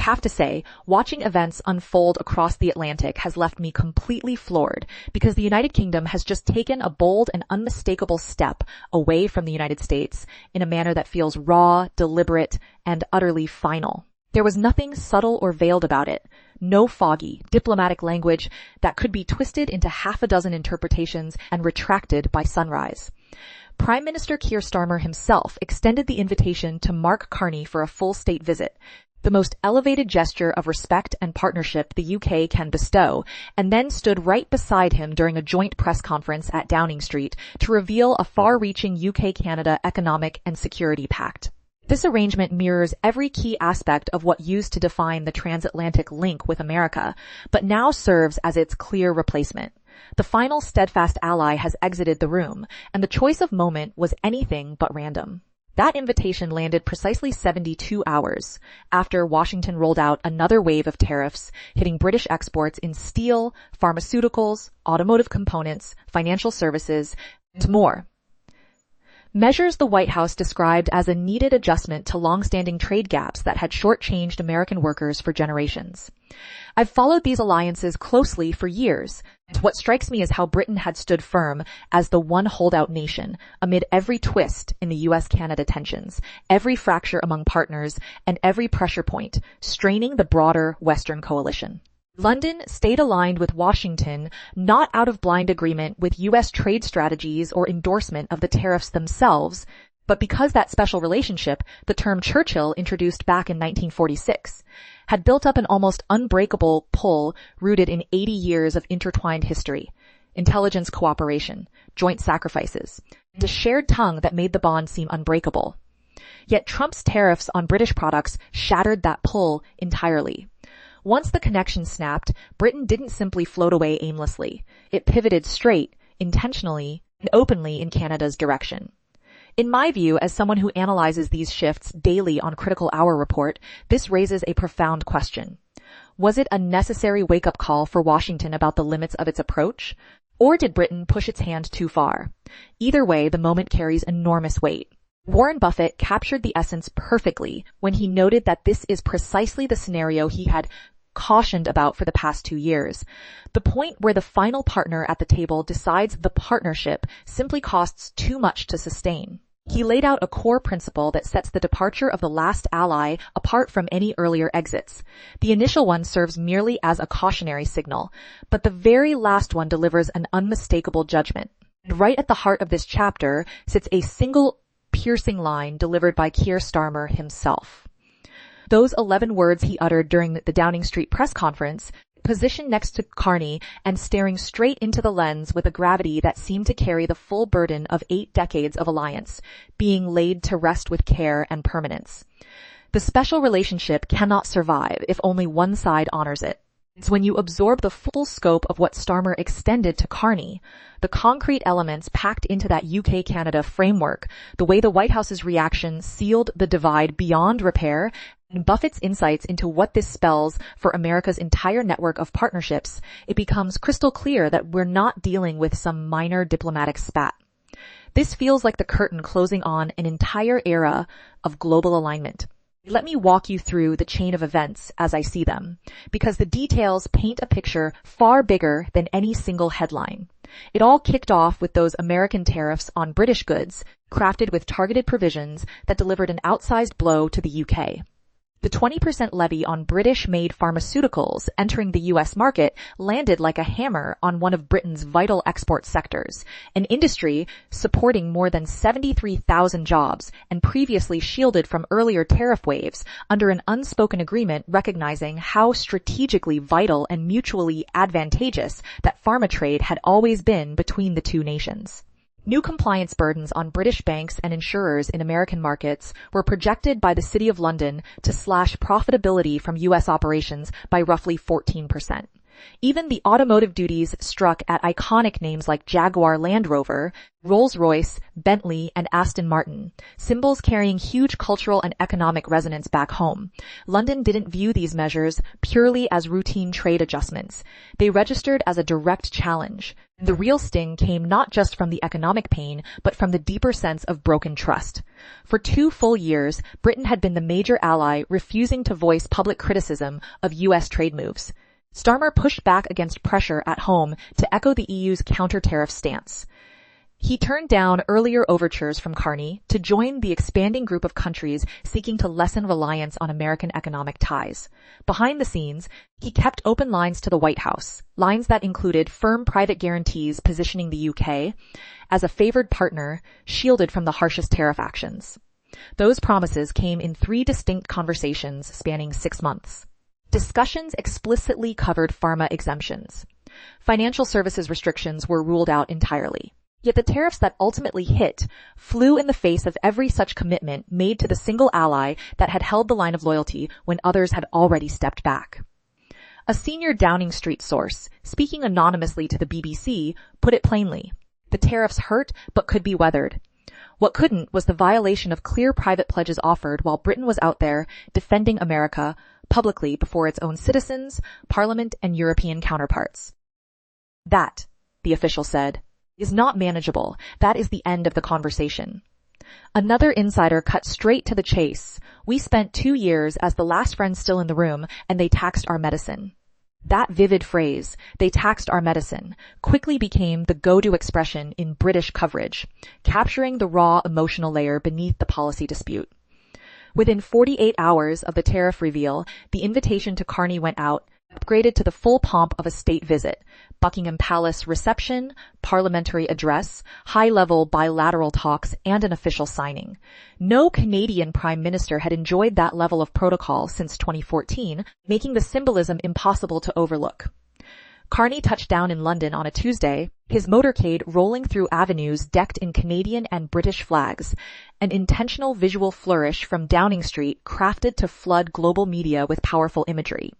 I have to say, watching events unfold across the Atlantic has left me completely floored because the United Kingdom has just taken a bold and unmistakable step away from the United States in a manner that feels raw, deliberate, and utterly final. There was nothing subtle or veiled about it. No foggy, diplomatic language that could be twisted into half a dozen interpretations and retracted by sunrise. Prime Minister Keir Starmer himself extended the invitation to Mark Carney for a full state visit, the most elevated gesture of respect and partnership the UK can bestow, and then stood right beside him during a joint press conference at Downing Street to reveal a far-reaching UK-Canada economic and security pact. This arrangement mirrors every key aspect of what used to define the transatlantic link with America, but now serves as its clear replacement. The final steadfast ally has exited the room, and the choice of moment was anything but random. That invitation landed precisely 72 hours after Washington rolled out another wave of tariffs hitting British exports in steel, pharmaceuticals, automotive components, financial services, and more. Measures the White House described as a needed adjustment to long-standing trade gaps that had shortchanged American workers for generations. I've followed these alliances closely for years. What strikes me is how Britain had stood firm as the one holdout nation amid every twist in the US-Canada tensions, every fracture among partners, and every pressure point, straining the broader Western coalition. London stayed aligned with Washington, not out of blind agreement with U.S. trade strategies or endorsement of the tariffs themselves, but because that special relationship, the term Churchill introduced back in 1946, had built up an almost unbreakable pull rooted in 80 years of intertwined history, intelligence cooperation, joint sacrifices, and a shared tongue that made the bond seem unbreakable. Yet Trump's tariffs on British products shattered that pull entirely. Once the connection snapped, Britain didn't simply float away aimlessly. It pivoted straight, intentionally, and openly in Canada's direction. In my view, as someone who analyzes these shifts daily on Critical Hour Report, this raises a profound question. Was it a necessary wake-up call for Washington about the limits of its approach? Or did Britain push its hand too far? Either way, the moment carries enormous weight. Warren Buffett captured the essence perfectly when he noted that this is precisely the scenario he had cautioned about for the past 2 years. The point where the final partner at the table decides the partnership simply costs too much to sustain. He laid out a core principle that sets the departure of the last ally apart from any earlier exits. The initial one serves merely as a cautionary signal, but the very last one delivers an unmistakable judgment. And right at the heart of this chapter sits a single piercing line delivered by Keir Starmer himself. Those 11 words he uttered during the Downing Street press conference, positioned next to Carney and staring straight into the lens with a gravity that seemed to carry the full burden of 8 decades of alliance, being laid to rest with care and permanence. The special relationship cannot survive if only one side honors it. It's when you absorb the full scope of what Starmer extended to Carney, the concrete elements packed into that UK-Canada framework, the way the White House's reaction sealed the divide beyond repair, and Buffett's insights into what this spells for America's entire network of partnerships, it becomes crystal clear that we're not dealing with some minor diplomatic spat. This feels like the curtain closing on an entire era of global alignment. Let me walk you through the chain of events as I see them, because the details paint a picture far bigger than any single headline. It all kicked off with those American tariffs on British goods, crafted with targeted provisions that delivered an outsized blow to the UK. The 20% levy on British-made pharmaceuticals entering the U.S. market landed like a hammer on one of Britain's vital export sectors, an industry supporting more than 73,000 jobs and previously shielded from earlier tariff waves under an unspoken agreement recognizing how strategically vital and mutually advantageous that pharma trade had always been between the two nations. New compliance burdens on British banks and insurers in American markets were projected by the City of London to slash profitability from U.S. operations by roughly 14%. Even the automotive duties struck at iconic names like Jaguar Land Rover, Rolls-Royce, Bentley, and Aston Martin, symbols carrying huge cultural and economic resonance back home. London didn't view these measures purely as routine trade adjustments. They registered as a direct challenge. The real sting came not just from the economic pain, but from the deeper sense of broken trust. For 2 full years, Britain had been the major ally, refusing to voice public criticism of U.S. trade moves. Starmer pushed back against pressure at home to echo the EU's counter-tariff stance. He turned down earlier overtures from Carney to join the expanding group of countries seeking to lessen reliance on American economic ties. Behind the scenes, he kept open lines to the White House, lines that included firm private guarantees positioning the UK as a favored partner, shielded from the harshest tariff actions. Those promises came in 3 distinct conversations spanning 6 months. Discussions explicitly covered pharma exemptions. Financial services restrictions were ruled out entirely. Yet the tariffs that ultimately hit flew in the face of every such commitment made to the single ally that had held the line of loyalty when others had already stepped back. A senior Downing Street source, speaking anonymously to the BBC, put it plainly: the tariffs hurt but could be weathered. What couldn't was the violation of clear private pledges offered while Britain was out there defending America publicly before its own citizens, Parliament, and European counterparts. That, the official said, is not manageable. That is the end of the conversation. Another insider cut straight to the chase. We spent 2 years as the last friend still in the room, and they taxed our medicine. That vivid phrase, "they taxed our medicine," quickly became the go-to expression in British coverage, capturing the raw emotional layer beneath the policy dispute. Within 48 hours of the tariff reveal, the invitation to Carney went out, upgraded to the full pomp of a state visit: Buckingham Palace reception, parliamentary address, high-level bilateral talks, and an official signing. No Canadian Prime Minister had enjoyed that level of protocol since 2014, making the symbolism impossible to overlook. Carney touched down in London on a Tuesday, his motorcade rolling through avenues decked in Canadian and British flags, an intentional visual flourish from Downing Street crafted to flood global media with powerful imagery.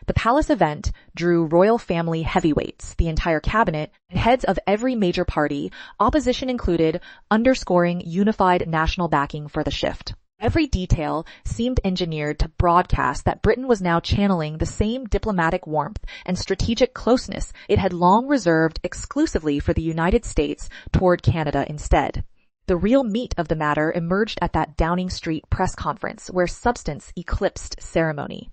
The palace event drew royal family heavyweights, the entire cabinet, and heads of every major party, opposition included, underscoring unified national backing for the shift. Every detail seemed engineered to broadcast that Britain was now channeling the same diplomatic warmth and strategic closeness it had long reserved exclusively for the United States toward Canada instead. The real meat of the matter emerged at that Downing Street press conference, where substance eclipsed ceremony.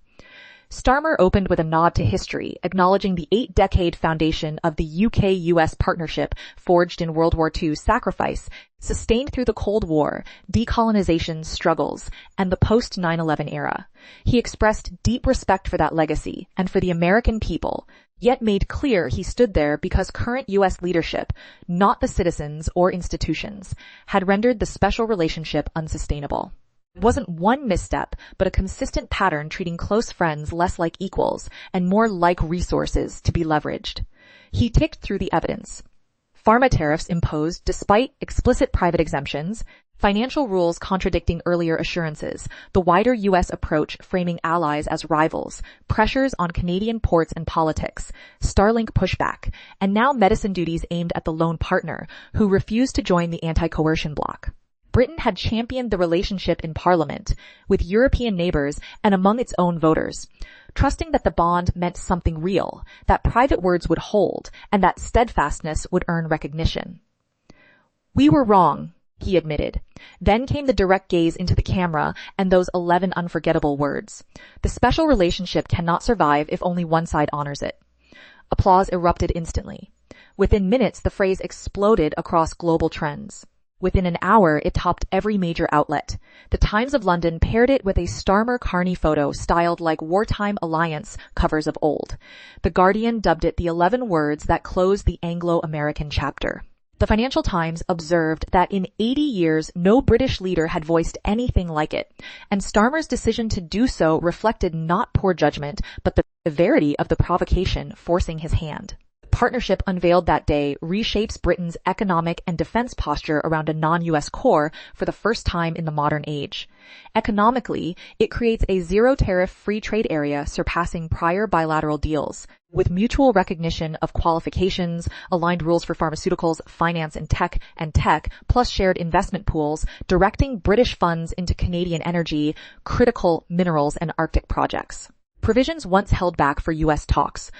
Starmer opened with a nod to history, acknowledging the 8-decade foundation of the UK-US partnership forged in World War II's sacrifice, sustained through the Cold War, decolonization struggles, and the post-9/11 era. He expressed deep respect for that legacy and for the American people, yet made clear he stood there because current U.S. leadership, not the citizens or institutions, had rendered the special relationship unsustainable. It wasn't one misstep, but a consistent pattern treating close friends less like equals and more like resources to be leveraged. He ticked through the evidence. Pharma tariffs imposed despite explicit private exemptions, financial rules contradicting earlier assurances, the wider U.S. approach framing allies as rivals, pressures on Canadian ports and politics, Starlink pushback, and now medicine duties aimed at the lone partner, who refused to join the anti-coercion bloc. Britain had championed the relationship in Parliament, with European neighbours and among its own voters, trusting that the bond meant something real, that private words would hold, and that steadfastness would earn recognition. "We were wrong," he admitted. Then came the direct gaze into the camera and those 11 unforgettable words. "The special relationship cannot survive if only one side honors it." Applause erupted instantly. Within minutes, the phrase exploded across global trends. Within an hour, it topped every major outlet. The Times of London paired it with a Starmer-Carney photo styled like wartime alliance covers of old. The Guardian dubbed it the 11 words that close the Anglo-American chapter. The Financial Times observed that in 80 years, no British leader had voiced anything like it, and Starmer's decision to do so reflected not poor judgment, but the severity of the provocation forcing his hand. The partnership unveiled that day reshapes Britain's economic and defense posture around a non-US core for the first time in the modern age. Economically, it creates a zero-tariff free trade area surpassing prior bilateral deals, with mutual recognition of qualifications, aligned rules for pharmaceuticals, finance and tech, plus shared investment pools, directing British funds into Canadian energy, critical minerals, and Arctic projects. Provisions once held back for US talks.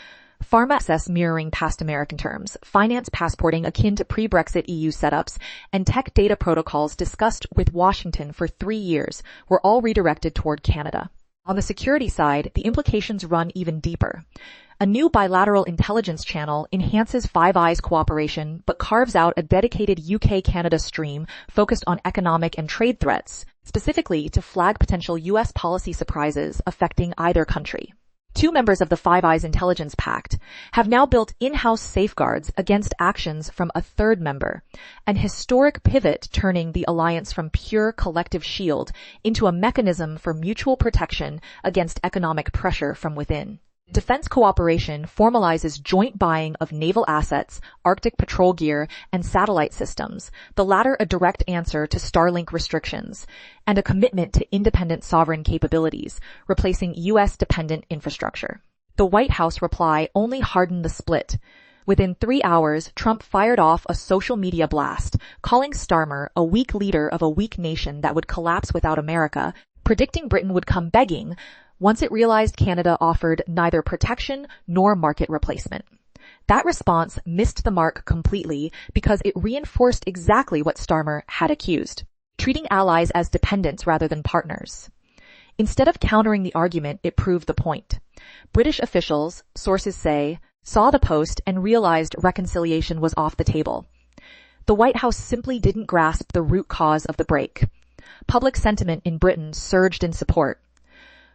Pharma access mirroring past American terms, finance passporting akin to pre-Brexit EU setups, and tech data protocols discussed with Washington for 3 years were all redirected toward Canada. On the security side, the implications run even deeper. A new bilateral intelligence channel enhances Five Eyes cooperation but carves out a dedicated UK-Canada stream focused on economic and trade threats, specifically to flag potential US policy surprises affecting either country. 2 members of the Five Eyes Intelligence Pact have now built in-house safeguards against actions from a third member, an historic pivot turning the alliance from pure collective shield into a mechanism for mutual protection against economic pressure from within. Defense cooperation formalizes joint buying of naval assets, Arctic patrol gear, and satellite systems, the latter a direct answer to Starlink restrictions, and a commitment to independent sovereign capabilities, replacing US-dependent infrastructure. The White House reply only hardened the split. Within 3 hours, Trump fired off a social media blast, calling Starmer a weak leader of a weak nation that would collapse without America, predicting Britain would come begging once it realized Canada offered neither protection nor market replacement. That response missed the mark completely because it reinforced exactly what Starmer had accused, treating allies as dependents rather than partners. Instead of countering the argument, it proved the point. British officials, sources say, saw the post and realized reconciliation was off the table. The White House simply didn't grasp the root cause of the break. Public sentiment in Britain surged in support.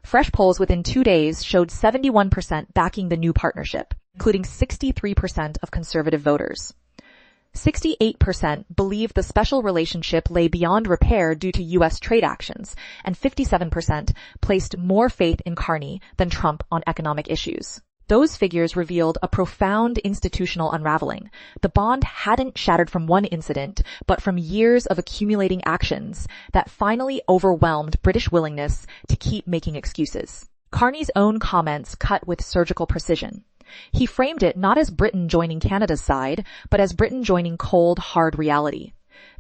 Fresh polls within 2 days showed 71% backing the new partnership, including 63% of conservative voters. 68% believed the special relationship lay beyond repair due to U.S. trade actions, and 57% placed more faith in Carney than Trump on economic issues. Those figures revealed a profound institutional unraveling. The bond hadn't shattered from one incident, but from years of accumulating actions that finally overwhelmed British willingness to keep making excuses. Carney's own comments cut with surgical precision. He framed it not as Britain joining Canada's side, but as Britain joining cold, hard reality.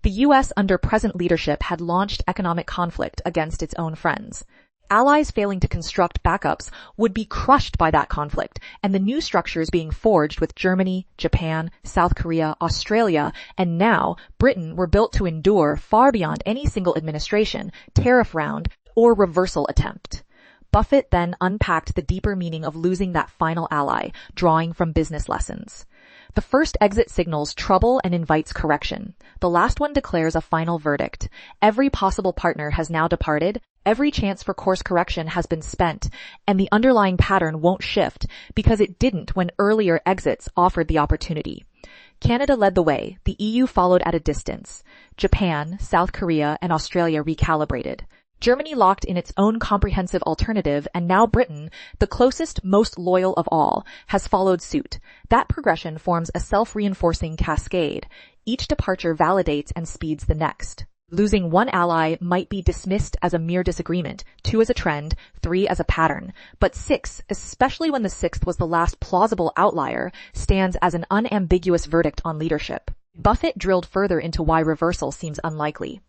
The U.S. under present leadership had launched economic conflict against its own friends. Allies failing to construct backups would be crushed by that conflict, and the new structures being forged with Germany, Japan, South Korea, Australia, and now Britain were built to endure far beyond any single administration, tariff round, or reversal attempt. Buffett then unpacked the deeper meaning of losing that final ally, drawing from business lessons. The first exit signals trouble and invites correction. The last one declares a final verdict. Every possible partner has now departed, every chance for course correction has been spent, and the underlying pattern won't shift because it didn't when earlier exits offered the opportunity. Canada led the way, the EU followed at a distance. Japan, South Korea, and Australia recalibrated. Germany locked in its own comprehensive alternative, and now Britain, the closest, most loyal of all, has followed suit. That progression forms a self-reinforcing cascade. Each departure validates and speeds the next. Losing one ally might be dismissed as a mere disagreement, 2 as a trend, 3 as a pattern, but 6, especially when the 6th was the last plausible outlier, stands as an unambiguous verdict on leadership. Buffett drilled further into why reversal seems unlikely.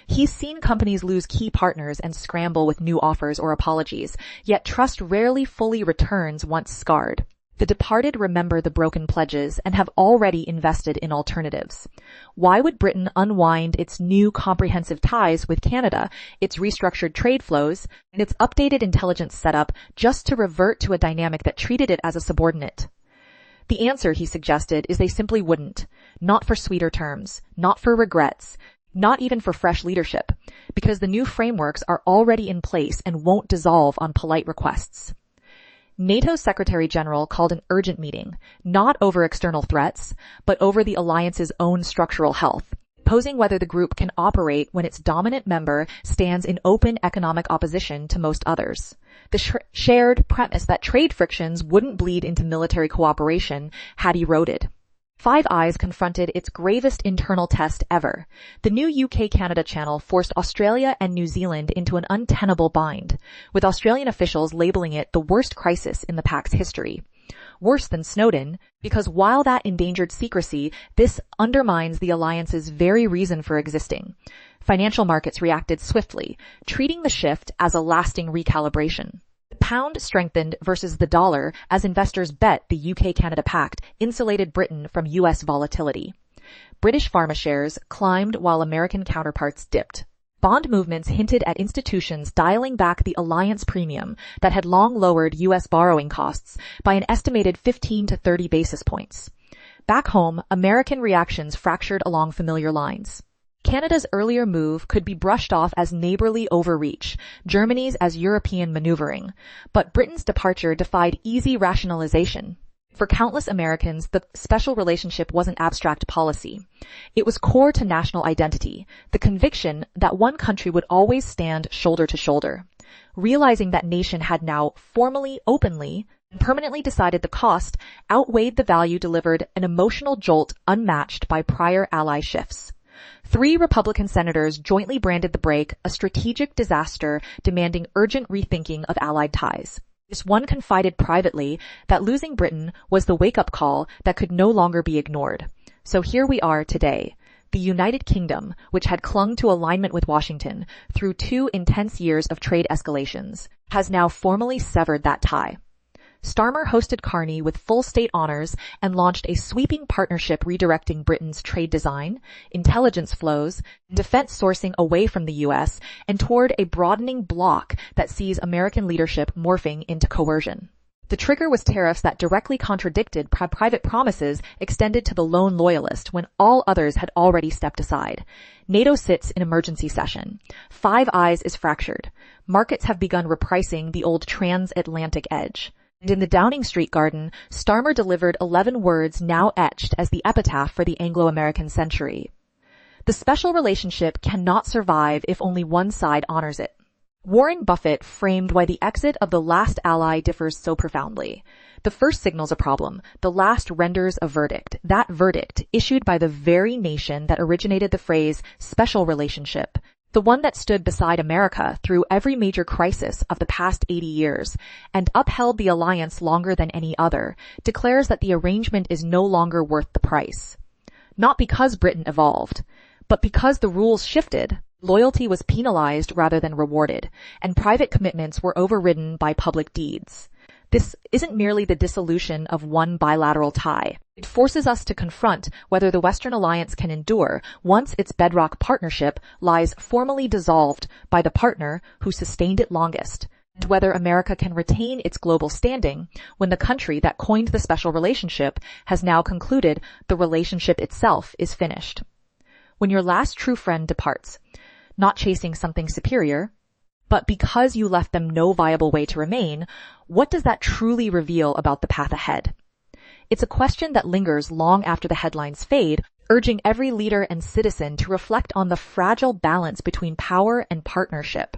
He's seen companies lose key partners and scramble with new offers or apologies, yet trust rarely fully returns once scarred. The departed remember the broken pledges and have already invested in alternatives. Why would Britain unwind its new comprehensive ties with Canada, its restructured trade flows, and its updated intelligence setup just to revert to a dynamic that treated it as a subordinate? The answer, he suggested, is they simply wouldn't. Not for sweeter terms, not for regrets, not even for fresh leadership, because the new frameworks are already in place and won't dissolve on polite requests. NATO's Secretary General called an urgent meeting, not over external threats, but over the alliance's own structural health. posing whether the group can operate when its dominant member stands in open economic opposition to most others. The shared premise that trade frictions wouldn't bleed into military cooperation had eroded. Five Eyes confronted its gravest internal test ever. The new UK-Canada channel forced Australia and New Zealand into an untenable bind, with Australian officials labeling it the worst crisis in the pact's history. Worse than Snowden, because while that endangered secrecy, this undermines the alliance's very reason for existing. Financial markets reacted swiftly, treating the shift as a lasting recalibration. The pound strengthened versus the dollar as investors bet the UK-Canada pact insulated Britain from US volatility. British pharma shares climbed while American counterparts dipped. Bond movements hinted at institutions dialing back the alliance premium that had long lowered U.S. borrowing costs by an estimated 15 to 30 basis points. Back home, American reactions fractured along familiar lines. Canada's earlier move could be brushed off as neighborly overreach, Germany's as European maneuvering, but Britain's departure defied easy rationalization. For countless Americans, the special relationship wasn't abstract policy. It was core to national identity, the conviction that one country would always stand shoulder to shoulder. Realizing that nation had now formally, openly, and permanently decided the cost outweighed the value delivered an emotional jolt unmatched by prior ally shifts. 3 Republican senators jointly branded the break a strategic disaster demanding urgent rethinking of allied ties. This one confided privately that losing Britain was the wake-up call that could no longer be ignored. So here we are today. The United Kingdom, which had clung to alignment with Washington through 2 intense years of trade escalations, has now formally severed that tie. Starmer hosted Carney with full state honors and launched a sweeping partnership redirecting Britain's trade design, intelligence flows, defense sourcing away from the U.S. and toward a broadening bloc that sees American leadership morphing into coercion. The trigger was tariffs that directly contradicted private promises extended to the lone loyalist when all others had already stepped aside. NATO sits in emergency session. Five Eyes is fractured. Markets have begun repricing the old transatlantic edge. And in the Downing Street garden, Starmer delivered 11 words now etched as the epitaph for the Anglo-American century. The special relationship cannot survive if only one side honors it. Warren Buffett framed why the exit of the last ally differs so profoundly. The first signals a problem, the last renders a verdict. That verdict, issued by the very nation that originated the phrase special relationship, the one that stood beside America through every major crisis of the past 80 years and upheld the alliance longer than any other, declares that the arrangement is no longer worth the price. Not because Britain evolved, but because the rules shifted. Loyalty was penalized rather than rewarded, and private commitments were overridden by public deeds. This isn't merely the dissolution of one bilateral tie. It forces us to confront whether the Western alliance can endure once its bedrock partnership lies formally dissolved by the partner who sustained it longest, and whether America can retain its global standing when the country that coined the special relationship has now concluded the relationship itself is finished. When your last true friend departs, not chasing something superior, but because you left them no viable way to remain, what does that truly reveal about the path ahead? It's a question that lingers long after the headlines fade, urging every leader and citizen to reflect on the fragile balance between power and partnership.